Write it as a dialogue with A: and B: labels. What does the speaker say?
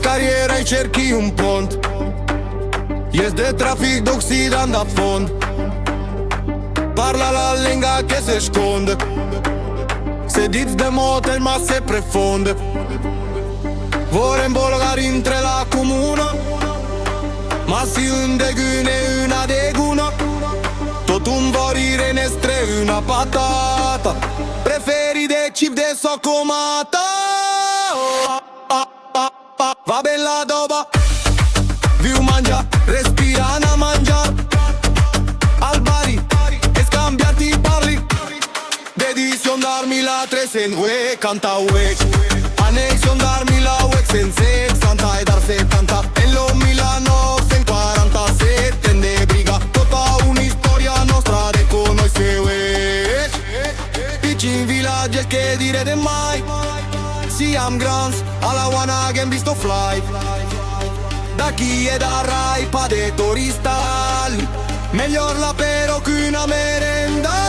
A: carriera e cerchi un pont. Ies de trafic d'oxidant da fond. Parla la lingua che se sconde. Se diți de motel ma se prefonde. Vorrem bolgar între la comună. Ma si îndegâne una de gună. Tot un vorire ne stre una patata. Preferi de chip de socomata. Va bella doba. Viu mangia, respira na mangia. Al bari, e scambiarti parli. Dedi sondarmi la tres en ue, canta ue. Anei sondarmi la ue, sense, santa e dar se canta. En lo Milano, en 40 se tende briga. Tota un'istoria nostra de con noi se ue. Piccin village che dire de mai. Siam grands, alla wanna again visto fly. Da chi è da Rai, pa de turista. Mejor la pero que una merenda.